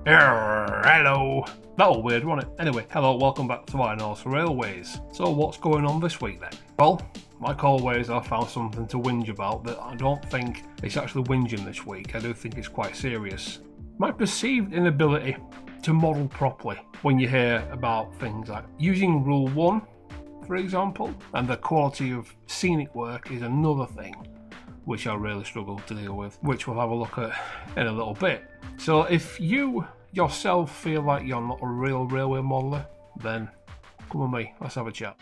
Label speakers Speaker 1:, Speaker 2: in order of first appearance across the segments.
Speaker 1: Hello. That was weird, wasn't it? Anyway, hello, welcome back to Iron Horse Railways. So what's going on this week then? Well, like always, I found something to whinge about, but I don't think it's actually whinging this week. I do think it's quite serious. My perceived inability to model properly when you hear about things like using Rule 1, for example, and the quality of scenic work is another thing which I really struggle to deal with, which we'll have a look at in a little bit. So if you yourself feel like you're not a real railway modeller, then come with me, let's have a chat.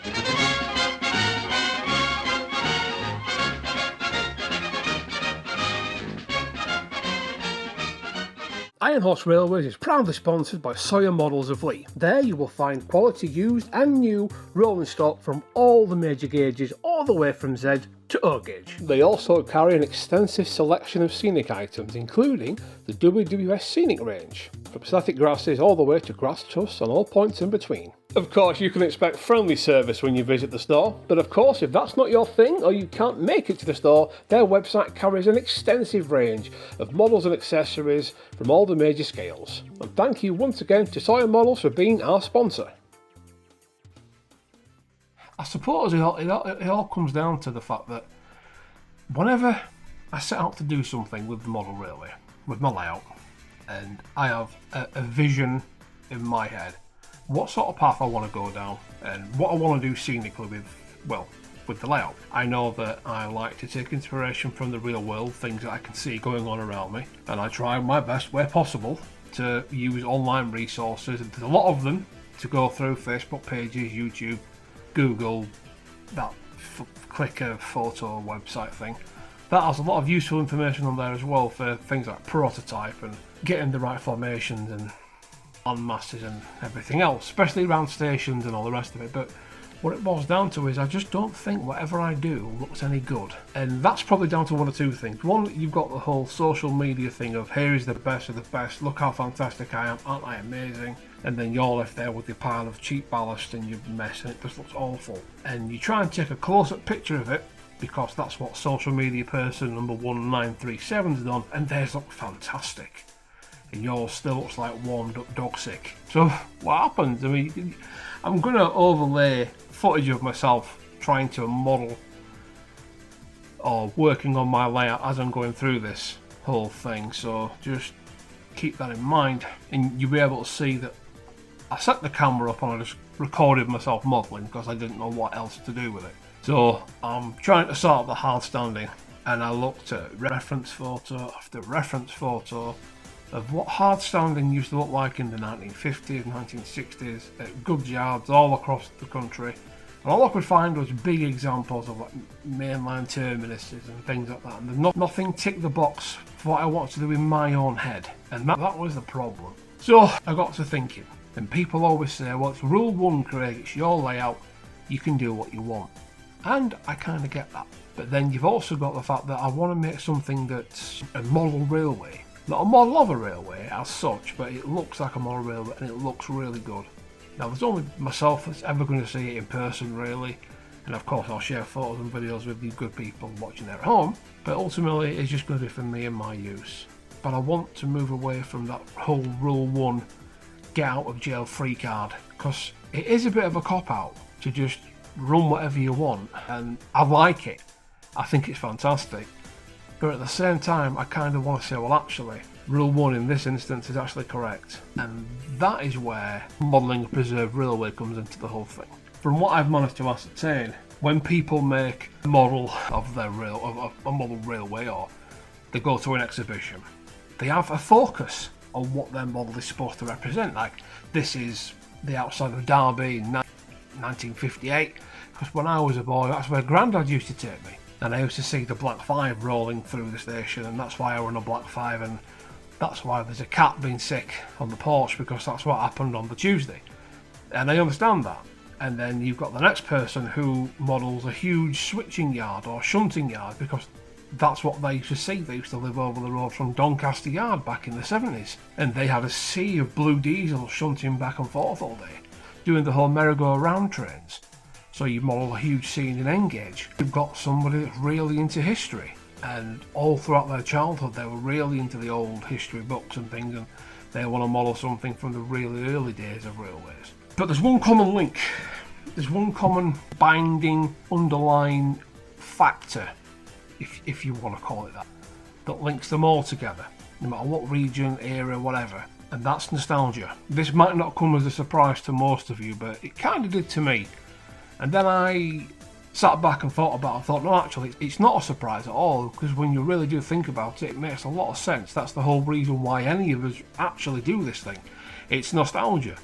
Speaker 1: Iron Horse Railways is proudly sponsored by SAWYER Models of Leigh. There you will find quality used and new rolling stock from all the major gauges, all the way from Z to O gauge. They also carry an extensive selection of scenic items, including the WWS Scenic range, from static grasses all the way to grass tufts and all points in between. Of course, you can expect friendly service when you visit the store, but of course, if that's not your thing or you can't make it to the store, their website carries an extensive range of models and accessories from all the major scales. And thank you once again to SAWYER Models for being our sponsor. I suppose it all comes down to the fact that whenever I set out to do something with the model railway, with my layout, and I have a vision in my head, what sort of path I want to go down and what I want to do scenically with the layout. I know that I like to take inspiration from the real world, things that I can see going on around me, and I try my best where possible to use online resources, and there's a lot of them to go through: Facebook pages, YouTube, Google, that Clicker photo website thing. That has a lot of useful information on there as well for things like prototype and getting the right formations and land masses and everything else, especially around stations and all the rest of it. But what it boils down to is I just don't think whatever I do looks any good. And that's probably down to one or two things. One, you've got the whole social media thing of here is the best of the best, look how fantastic I am, aren't I amazing? And then you're left there with your pile of cheap ballast and your mess, and it just looks awful. And you try and take a close-up picture of it, because that's what social media person number 1937's done, and theirs look fantastic. And yours still looks like warmed up dog sick. So what happens? I mean, I'm going to overlay footage of myself trying to model or working on my layout as I'm going through this whole thing. So just keep that in mind, and you'll be able to see that I set the camera up and I just recorded myself modelling because I didn't know what else to do with it. So I'm trying to sort out the hardstanding, and I looked at reference photo after reference photo of what hardstanding used to look like in the 1950s, 1960s, at goods yards all across the country. And all I could find was big examples of like mainline terminuses and things like that. And there's nothing ticked the box for what I want to do in my own head. And that was the problem. So I got to thinking, and people always say, well, it's Rule 1, Craig, it's your layout, you can do what you want. And I kind of get that. But then you've also got the fact that I want to make something that's a model railway. Not a model of a railway as such, but it looks like a model railway and it looks really good. Now there's only myself that's ever going to see it in person really, and of course I'll share photos and videos with you good people watching there at home, but ultimately it's just going to be for me and my use. But I want to move away from that whole Rule 1 get out of jail free card, because it is a bit of a cop out to just run whatever you want, and I like it. I think it's fantastic. But at the same time, I kind of want to say, well, actually, Rule 1 in this instance is actually correct. And that is where modelling a preserved railway comes into the whole thing. From what I've managed to ascertain, when people make a model of their a model railway, or they go to an exhibition, they have a focus on what their model is supposed to represent. Like, this is the outside of Derby in 1958, because when I was a boy, that's where Grandad used to take me. And I used to see the Black 5 rolling through the station, and that's why I run a Black 5, and that's why there's a cat being sick on the porch, because that's what happened on the Tuesday. And I understand that. And then you've got the next person who models a huge switching yard or shunting yard, because that's what they used to see. They used to live over the road from Doncaster Yard back in the 70s, and they had a sea of blue diesel shunting back and forth all day, doing the whole merry-go-round trains. So you model a huge scene in Engage. You've got somebody that's really into history, and all throughout their childhood they were really into the old history books and things, and They want to model something from the really early days of railways. But there's one common link. There's one common binding, underlying factor, if you want to call it that links them all together, no matter what region, era, whatever. And that's nostalgia. This might not come as a surprise to most of you, but it kind of did to me. And then I sat back and thought about it. I thought, no, actually, it's not a surprise at all, because when you really do think about it, it makes a lot of sense. That's the whole reason why any of us actually do this thing. It's nostalgia.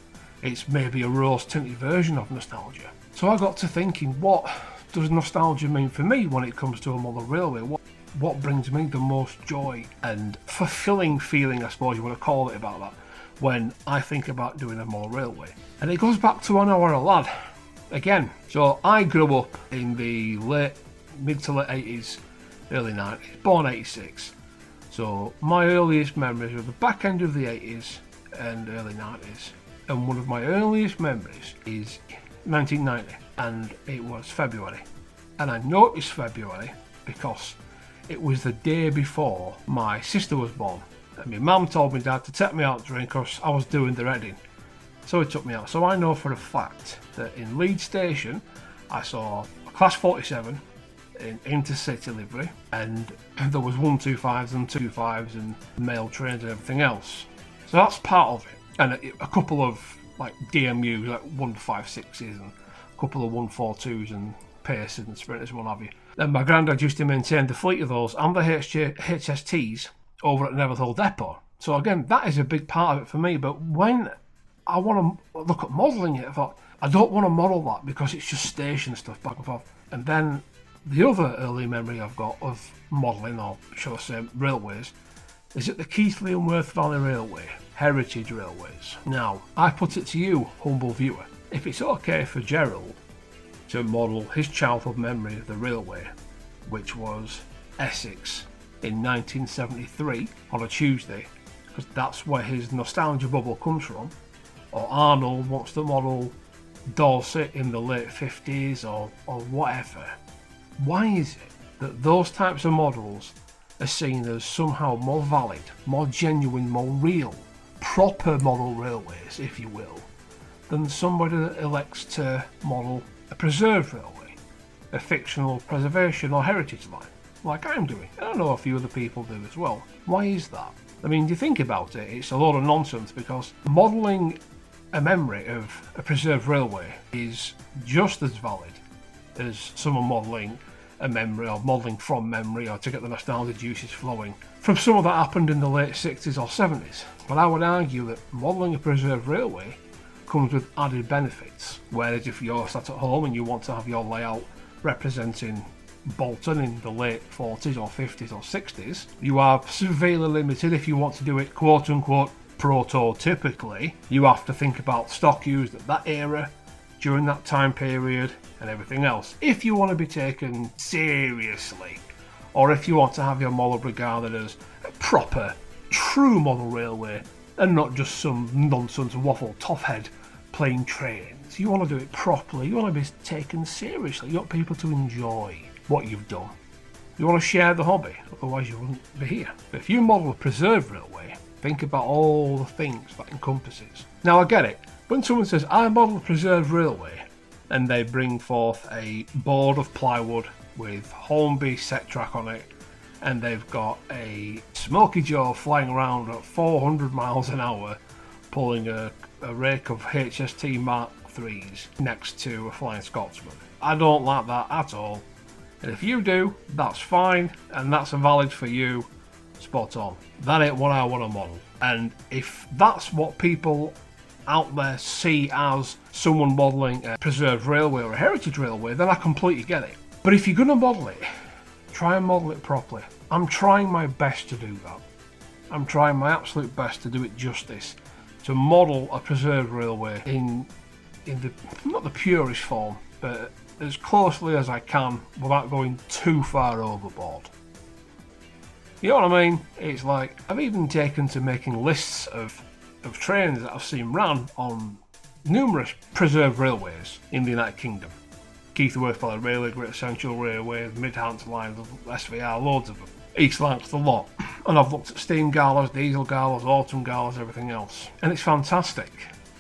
Speaker 1: It's maybe a rose-tinted version of nostalgia. So I got to thinking, what does nostalgia mean for me when it comes to a model railway? What brings me the most joy and fulfilling feeling, I suppose you want to call it, about that, when I think about doing a model railway? And it goes back to when I was a lad. Again, so I grew up in the mid to late 80s, early 90s, born 86. So my earliest memories are the back end of the 80s and early 90s. And one of my earliest memories is 1990, and it was February. And I noticed February because it was the day before my sister was born. And my mum told my dad to take me out to drink because I was doing the reading. So he took me out. So I know for a fact that in Leeds Station, I saw a Class 47 in intercity livery, and there was 125s and 225s and mail trains and everything else. So that's part of it. And a couple of like DMUs, like 156s, and a couple of 142s and Pacers and Sprinters, what have you. And my granddad used to maintain the fleet of those and the HSTs over at Netherhill Depot. So again, that is a big part of it for me. But when I want to look at modelling it, I thought, I don't want to model that because it's just station stuff back and forth. And then the other early memory I've got of modelling, or shall I say railways, is at the Keighley and Worth Valley Railway, Heritage Railways. Now, I put it to you, humble viewer, if it's okay for Gerald to model his childhood memory of the railway, which was Essex in 1973 on a Tuesday, because that's where his nostalgia bubble comes from, or Arnold wants to model Dorset in the late 50s or whatever. Why is it that those types of models are seen as somehow more valid, more genuine, more real, proper model railways, if you will, than somebody that elects to model a preserved railway, a fictional preservation or heritage line, like I'm doing? I don't know a few other people do as well. Why is that? I mean, you think about it, it's a lot of nonsense, because modelling a memory of a preserved railway is just as valid as someone modelling a memory, or modelling from memory, or to get the nostalgia juices flowing from something that happened in the late 60s or 70s. But I would argue that modelling a preserved railway comes with added benefits, whereas if you're sat at home and you want to have your layout representing Bolton in the late 40s or 50s or 60s, you are severely limited if you want to do it quote unquote prototypically. You have to think about stock used at that era, during that time period, and everything else, if you want to be taken seriously, or if you want to have your model regarded as a proper, true model railway, and not just some nonsense waffle toffhead plain trains. You want to do it properly, you want to be taken seriously, you want people to enjoy what you've done. You want to share the hobby, otherwise you wouldn't be here. But if you model a preserved railway, think about all the things that encompasses. Now I get it, when someone says, I model a preserved railway, and they bring forth a board of plywood with Hornby set track on it, and they've got a Smoky Joe flying around at 400 miles an hour, pulling a rake of HST Mark IIIs next to a Flying Scotsman. I don't like that at all. And if you do, that's fine, and that's valid for you, spot on. That ain't what I want to model. And if that's what people out there see as someone modelling a preserved railway or a heritage railway, then I completely get it. But if you're going to model it, try and model it properly. I'm trying my best to do that. I'm trying my absolute best to do it justice, to model a preserved railway in the, not the purest form, but as closely as I can without going too far overboard. You know what I mean? It's like, I've even taken to making lists of trains that I've seen ran on numerous preserved railways in the United Kingdom. Keighley Worth Valley Railway, Great Central Railway, Midhants Line, SVR, loads of them. East Lancs a lot, and I've looked at steam galas, diesel galas, autumn galas, everything else, and it's fantastic.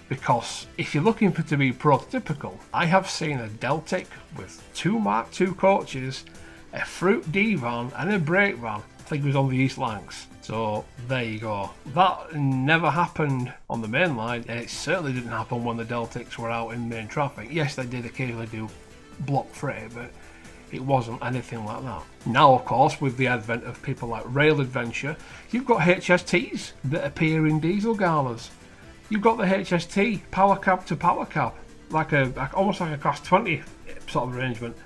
Speaker 1: Because if you're looking for to be prototypical, I have seen a Deltic with 2 Mark II coaches, a fruit D van and a brake van. I think it was on the East Lancs. So there you go. That never happened on the main line, and it certainly didn't happen when the Deltics were out in main traffic. Yes, they did occasionally do block freight, but it wasn't anything like that. Now, of course, with the advent of people like Rail Adventure, you've got HSTs that appear in diesel galas. You've got the HST power cab to power cab, almost like a class 20 sort of arrangement,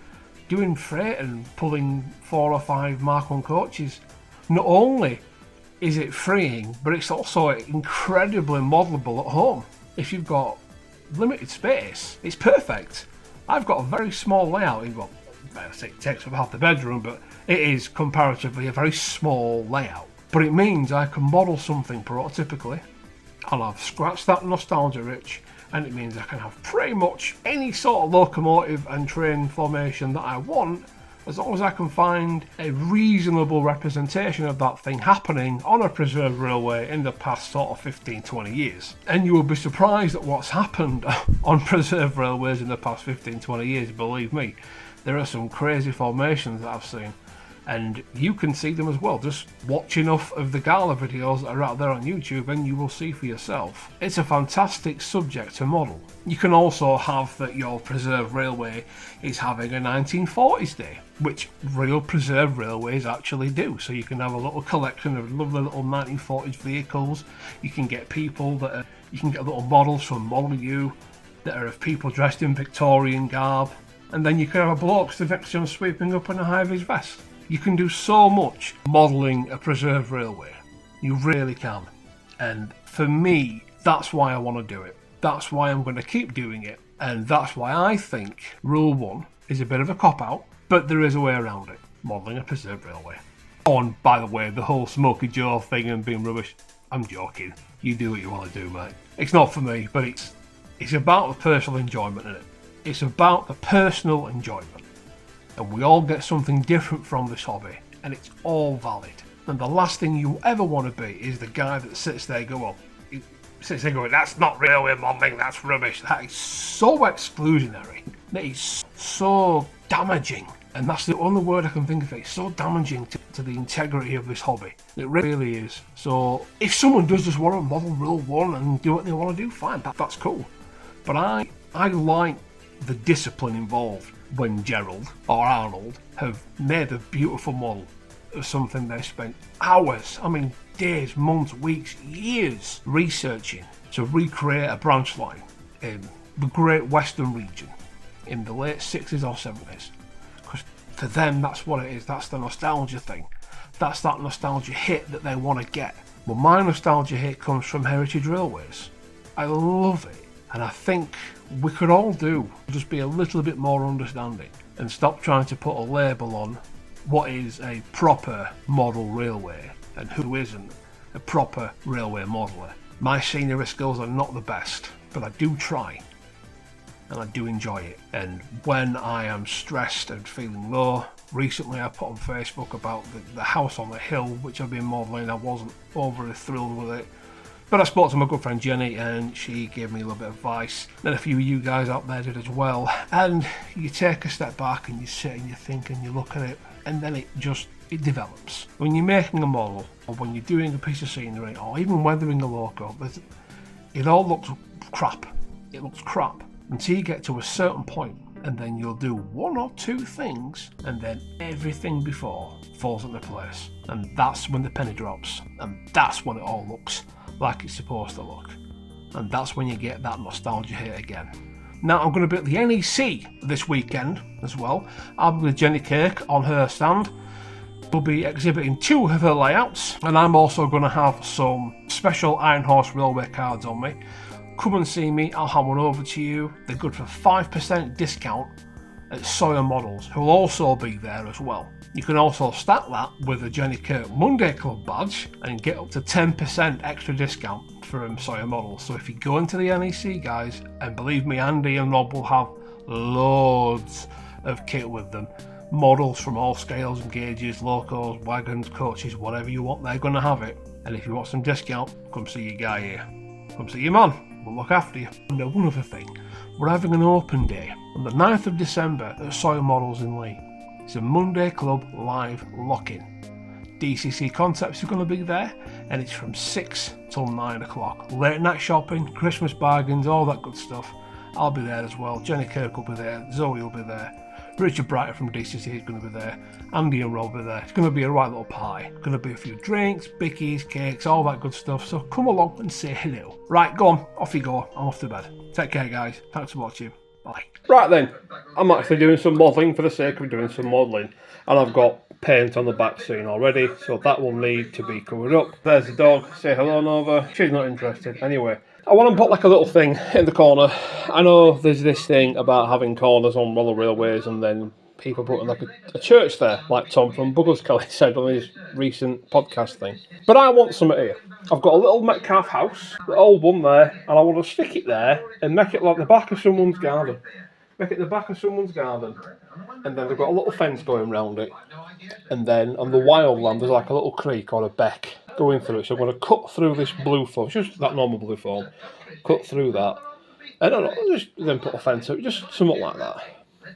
Speaker 1: doing freight and pulling 4 or 5 Mark I coaches. Not only is it freeing, but it's also incredibly modelable at home. If you've got limited space, it's perfect. I've got a very small layout. Well, it takes up half the bedroom, but it is comparatively a very small layout. But it means I can model something prototypically, and I've scratched that nostalgia itch, and it means I can have pretty much any sort of locomotive and train formation that I want, as long as I can find a reasonable representation of that thing happening on a preserved railway in the past sort of 15-20 years. And you will be surprised at what's happened on preserved railways in the past 15-20 years, believe me. There are some crazy formations that I've seen, and you can see them as well. Just watch enough of the gala videos that are out there on YouTube and you will see for yourself. It's a fantastic subject to model. You can also have that your preserved railway is having a 1940s day, which real preserved railways actually do. So you can have a little collection of lovely little 1940s vehicles. You can get people you can get little models from Model U that are of people dressed in Victorian garb, and then you can have a bloke stood next to him sweeping up in a high-vis vest. You can do so much modelling a preserved railway. You really can. And for me, that's why I want to do it. That's why I'm going to keep doing it. And that's why I think Rule 1 is a bit of a cop-out, but there is a way around it. Modelling a preserved railway. Oh, and by the way, the whole Smoky Joe thing and being rubbish, I'm joking. You do what you want to do, mate. It's not for me, but it's about the personal enjoyment in it. It's about the personal enjoyment. And we all get something different from this hobby, and it's all valid. And the last thing you ever want to be is the guy that sits there going, that's not railway modelling, that's rubbish. That is so exclusionary. That is so damaging. And that's the only word I can think of. It's so damaging to the integrity of this hobby. It really is. So if someone does just want to model Rule 1 and do what they want to do, fine, that's cool. But I like the discipline involved when Gerald or Arnold have made a beautiful model of something they spent hours, days, months, weeks, years researching to recreate a branch line in the Great Western region in the late 60s or 70s. Because to them, that's what it is. That's the nostalgia thing. That's that nostalgia hit that they want to get. Well, my nostalgia hit comes from Heritage Railways. I love it. And I think we could all just be a little bit more understanding and stop trying to put a label on what is a proper model railway and who isn't a proper railway modeller. My scenery skills are not the best, but I do try and I do enjoy it. And when I am stressed and feeling low, recently I put on Facebook about the house on the hill which I've been modelling. I wasn't overly thrilled with it. But I spoke to my good friend Jenny and she gave me a little bit of advice. Then a few of you guys out there did as well. And you take a step back and you sit and you think and you look at it, and then it develops. When you're making a model, or when you're doing a piece of scenery, or even weathering a loco, it all looks crap. It looks crap until you get to a certain point, and then you'll do 1 or 2 things, and then everything before falls into place. And that's when the penny drops, and that's when it all looks like it's supposed to look, and that's when you get that nostalgia hit again. Now I'm going to be at the NEC this weekend as well. I'll be with Jenny Cake on her stand. We'll be exhibiting 2 of her layouts, and I'm also going to have some special Iron Horse Railway cards on me. Come and see me, I'll have one over to you. They're good for 5% discount at SAWYER Models, who will also be there as well. You can also stack that with a Jenny Kirk Monday Club badge and get up to 10% extra discount from SAWYER Models. So if you go into the NEC, guys, and believe me, Andy and Rob will have loads of kit with them, models from all scales and gauges, locos, wagons, coaches, whatever you want, they're going to have it. And if you want some discount, come see your guy here. Come see your man, we'll look after you. And one other thing, we're having an open day on the 9th of December at SAWYER Models in Lee. It's a Monday Club live lock-in. DCC Concepts are going to be there, and it's from 6 till 9 o'clock. Late night shopping, Christmas bargains, all that good stuff. I'll be there as well. Jenny Kirk will be there. Zoe will be there. Richard Brighter from DCC is going to be there. Andy and Rob will be there. It's going to be a right little pie. Going to be a few drinks, bickies, cakes, all that good stuff. So come along and say hello. Right, go on. Off you go. I'm off to bed. Take care, guys. Thanks for watching. Bye. Right then. I'm actually doing some modelling for the sake of doing some modelling. And I've got paint on the back scene already, so that will need to be covered up. There's the dog. Say hello, Nova. She's not interested. Anyway, I want to put like a little thing in the corner. I know there's this thing about having corners on roller railways and then people putting like a church there, like Tom from Buggles Kelly said on his recent podcast thing. But I want something here. I've got a little Metcalf house, the old one there, and I want to stick it there and make it like the back of someone's garden. Make it the back of someone's garden. And then they've got a little fence going round it. And then on the wild land there's like a little creek or a beck going through it. So I'm going to cut through this blue foam, just that normal blue foam. Cut through that. And I don't know, just then put a fence up, just something like that.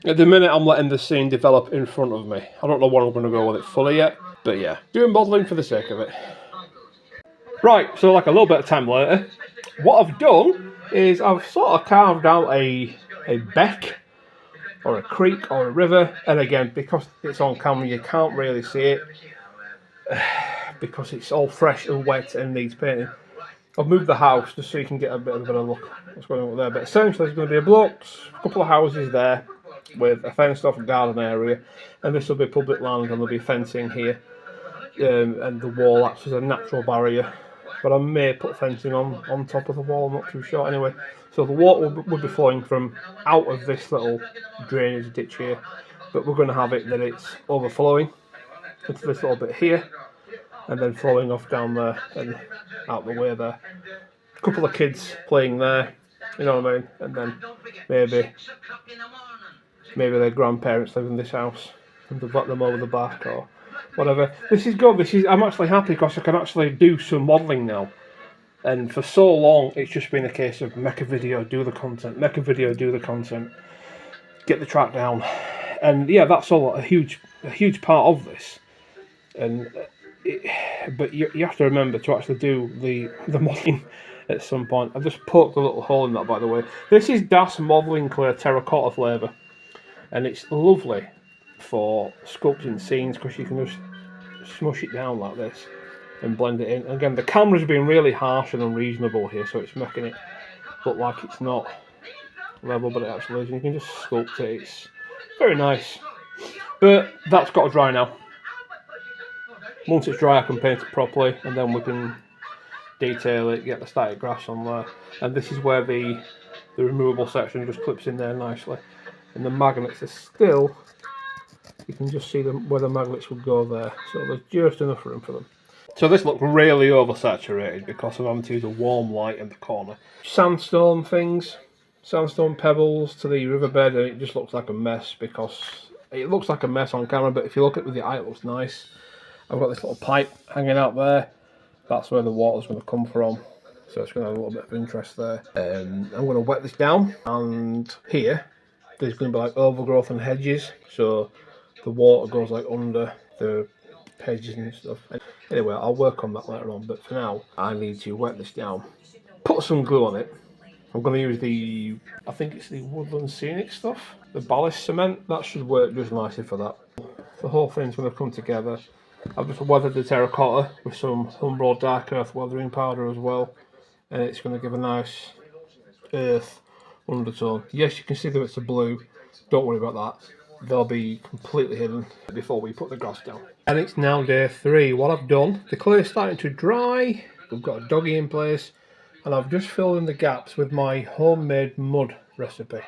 Speaker 1: At the minute I'm letting the scene develop in front of me. I don't know where I'm going to go with it fully yet. But yeah, doing modelling for the sake of it. Right, so like a little bit of time later, what I've done is I've sort of carved out a beck or a creek or a river, and again, because it's on camera you can't really see it because it's all fresh and wet and needs painting. I've moved the house just so you can get a bit of a look what's going on there, but essentially there's going to be a blocks, a couple of houses there with a fenced off garden area, and this will be public land and there'll be fencing here, and the wall acts as a natural barrier, but I may put fencing on top of the wall, I'm not too sure. Anyway, so the water will be flowing from out of this little drainage ditch here, but we're going to have it that it's overflowing into this little bit here and then flowing off down there and out the way there. A couple of kids playing there, you know what I mean, and then maybe their grandparents live in this house and they've got them over the back or whatever. This is good. I'm actually happy because I can actually do some modelling now. And for so long, it's just been a case of make a video, do the content, make a video, do the content, get the track down, and yeah, that's all a huge part of this. And but you have to remember to actually do the modelling at some point. I've just poked a little hole in that, by the way. This is Das Modelling Clay Terracotta flavour, and it's lovely for sculpting scenes because you can just smush it down like this and blend it in. Again, the camera's been really harsh and unreasonable here, so it's making it look like it's not level, but it actually is. And you can just sculpt it. It's very nice. But that's got to dry now. Once it's dry, I can paint it properly, and then we can detail it, get the static grass on there. And this is where the removable section just clips in there nicely. And the magnets are still, you can just see them where the magnets would go there. So there's just enough room for them. So this looks really oversaturated because I'm having to use a warm light in the corner. Sandstone things, sandstone pebbles to the riverbed, and it just looks like a mess because it looks like a mess on camera, but if you look at it with the eye, it looks nice. I've got this little pipe hanging out there. That's where the water's going to come from. So it's going to have a little bit of interest there. I'm going to wet this down, and here there's going to be like overgrowth and hedges, so the water goes like under the hedges and stuff. Anyway, I'll work on that later on, but for now I need to wet this down, put some glue on it. I'm going to use I think it's the Woodland Scenic stuff, the ballast cement. That should work just nicely for that. The whole thing's going to come together. I've just weathered the terracotta with some Umbro Dark Earth weathering powder as well, and it's going to give a nice earth undertone. Yes, you can see that it's a blue, don't worry about that. They'll be completely hidden before we put the grass down. And it's now day 3. What I've done, the clay is starting to dry, we've got a doggy in place, and I've just filled in the gaps with my homemade mud recipe.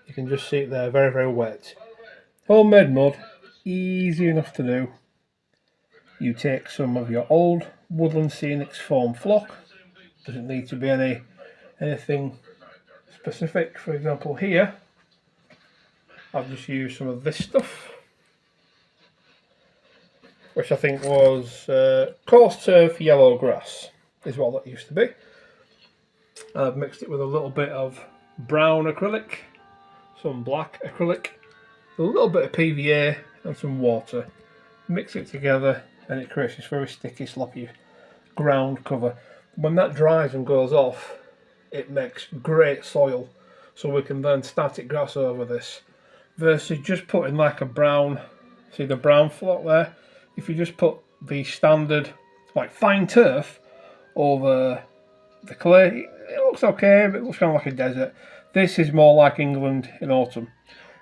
Speaker 1: You can just see it there, very, very wet. Homemade mud, easy enough to do. You take some of your old Woodland Scenics foam flock. Doesn't need to be anything specific. For example, here I've just used some of this stuff. which I think was coarse turf yellow grass, is what that used to be. I've mixed it with a little bit of brown acrylic, some black acrylic, a little bit of PVA and some water. Mix it together and it creates this very sticky, sloppy ground cover. When that dries and goes off, it makes great soil, so we can then static grass over this, versus just putting like a brown, see the brown flock there? If you just put the standard like fine turf over the clay, it looks okay, but it looks kind of like a desert. This is more like England in autumn,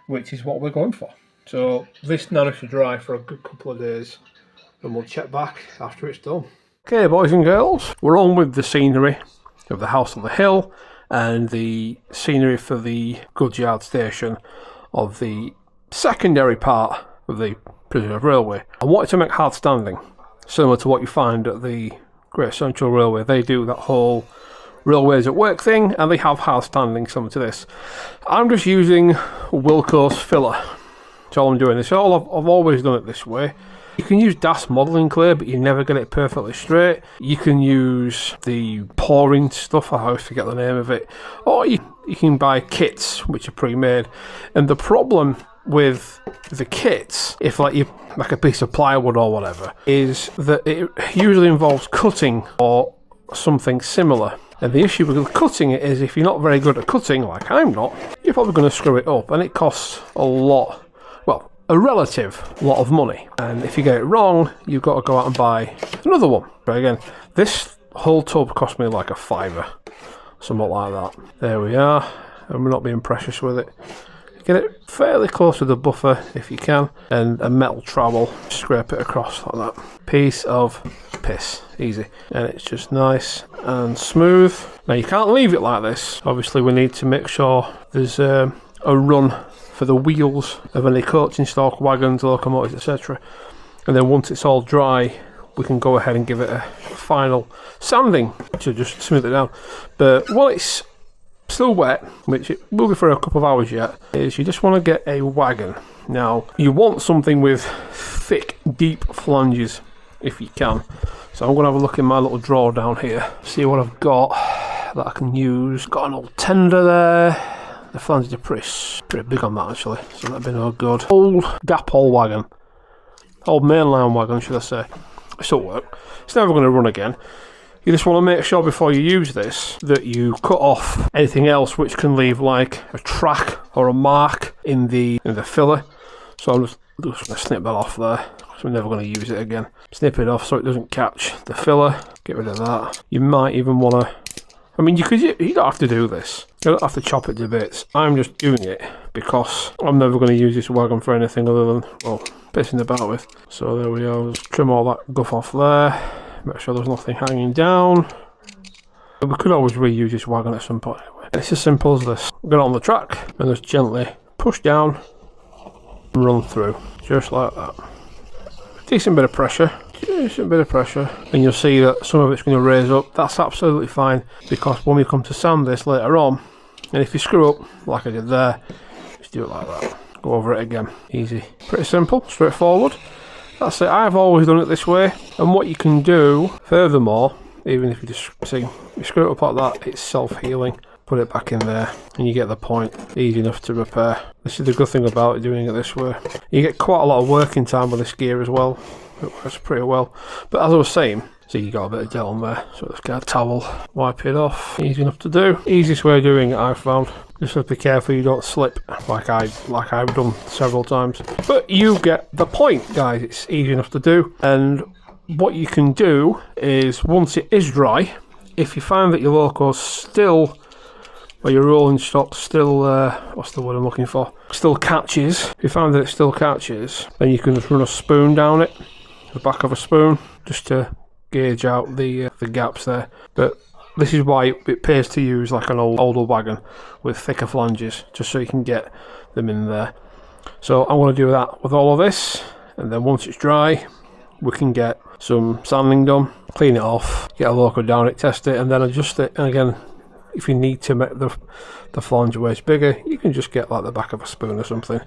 Speaker 1: which is what we're going for. So this now needs to dry for a good couple of days and we'll check back after it's done. Okay, boys and girls, we're on with the scenery of the house on the hill and the scenery for the goods yard station of the secondary part of the Preserve Railway. I wanted to make Hardstanding similar to what you find at the Great Central Railway. They do that whole railways at work thing, and they have Hardstanding similar to this. I'm just using Wilco's filler. That's all I'm doing. It's all I've always done it this way. You can use DAS modelling clay, but you never get it perfectly straight. You can use the pouring stuff, I always forget the name of it, or you can buy kits which are pre-made. And the problem with the kits, if like you like a piece of plywood or whatever, is that it usually involves cutting or something similar. And the issue with cutting it is if you're not very good at cutting, like I'm not, you're probably going to screw it up, and it costs a lot, well, a relative lot of money. And if you get it wrong, you've got to go out and buy another one. But again, this whole tub cost me like a £5, something like that. There we are, and we're not being precious with it. Get it fairly close to the buffer if you can, and a metal trowel, scrape it across like that. Piece of piss, easy, and it's just nice and smooth. Now you can't leave it like this. Obviously we need to make sure there's a run for the wheels of any coaching stock, wagons, locomotives, etc. And then once it's all dry, we can go ahead and give it a final sanding to just smooth it down. But while it's still wet, which it will be for a couple of hours yet, is you just want to get a wagon. Now you want something with thick, deep flanges if you can. So I'm going to have a look in my little drawer down here, see what I've got that I can use. Got an old tender there. The flanges are pretty big on that actually, so that'd be no good. Old Dapol wagon, old mainline wagon should I say. It'll work. It's never going to run again. You just want to make sure before you use this that you cut off anything else which can leave like a track or a mark in the filler. So I'm just going to snip that off there, so we're never going to use it again. Snip it off so it doesn't catch the filler. Get rid of that. You might even want to, I mean, you don't have to do this. You don't have to chop it to bits. I'm just doing it because I'm never going to use this wagon for anything other than, well, pissing about with. So there we are. Just trim all that guff off there. Make sure there's nothing hanging down. But we could always reuse this wagon at some point anyway. It's as simple as this. Get it on the track and just gently push down and run through. Just like that. Decent bit of pressure. And you'll see that some of it's going to raise up. That's absolutely fine, because when we come to sand this later on, and if you screw up like I did there, just do it like that. Go over it again. Easy. Pretty simple, straightforward. That's it. I've always done it this way. And what you can do furthermore, even if you just see, you screw it up like that, it's self-healing. Put it back in there and you get the point. Easy enough to repair. This is the good thing about doing it this way. You get quite a lot of working time with this gear as well. It works pretty well. But as I was saying, see, you got a bit of gel on there, so let's get a towel, wipe it off. Easy enough to do. Easiest way of doing it, I've found. Just have to be careful you don't slip, like I've done several times. But you get the point, guys. It's easy enough to do. And what you can do is, once it is dry, if you find that your loco's still, or your rolling stock still, what's the word I'm looking for? Still catches. If you find that it still catches, then you can just run a spoon down it, the back of a spoon, just to gauge out the gaps there. But this is why it pays to use like an older wagon with thicker flanges, just so you can get them in there. So I'm going to do that with all of this, and then once it's dry, we can get some sanding done, clean it off, get a loco down it, test it, and then adjust it. And again, if you need to make the flange waist bigger, you can just get like the back of a spoon or something,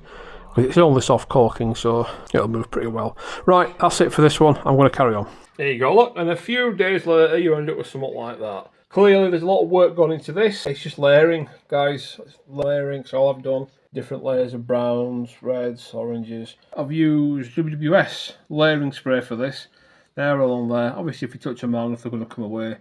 Speaker 1: It's only soft caulking, so it'll move pretty well. Right, that's it for this one. I'm going to carry on. There you go, look, and a few days later you end up with something like that. Clearly there's a lot of work gone into this. It's just layering, guys. It's layering, it's all I've done. Different layers of browns, reds, oranges. I've used WWS layering spray for this. They're all on there. Obviously if you touch them on, they're going to come away.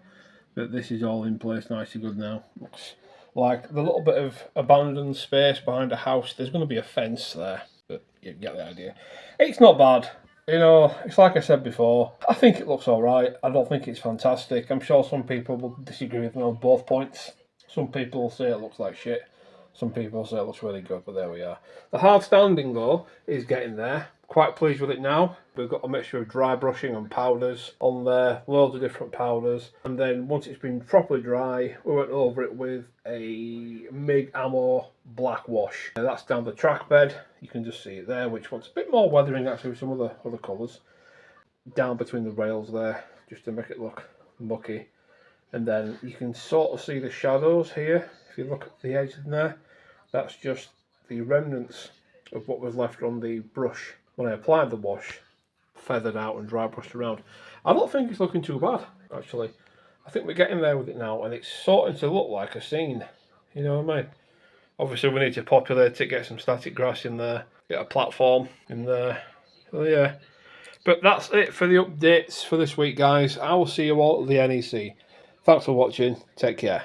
Speaker 1: But this is all in place nicely good now. Looks like the little bit of abandoned space behind a house. There's going to be a fence there, but you get the idea. It's not bad. You know, it's like I said before, I think it looks alright. I don't think it's fantastic. I'm sure some people will disagree with me on both points. Some people say it looks like shit. Some people say it looks really good, but there we are. The Hardstanding though is getting there. Quite pleased with it now. We've got a mixture of dry brushing and powders on there, loads of different powders. And then once it's been properly dry, we went over it with a MIG Ammo black wash. That's down the track bed. You can just see it there, which wants a bit more weathering actually with some of the other colours. Down between the rails there, just to make it look mucky. And then you can sort of see the shadows here. If you look at the edge in there, that's just the remnants of what was left on the brush when I applied the wash, feathered out and dry brushed around. I don't think it's looking too bad, actually. I think we're getting there with it now, and it's starting to look like a scene. You know what I mean? Obviously, we need to populate it, get some static grass in there, get a platform in there. So, yeah. But that's it for the updates for this week, guys. I will see you all at the NEC. Thanks for watching. Take care.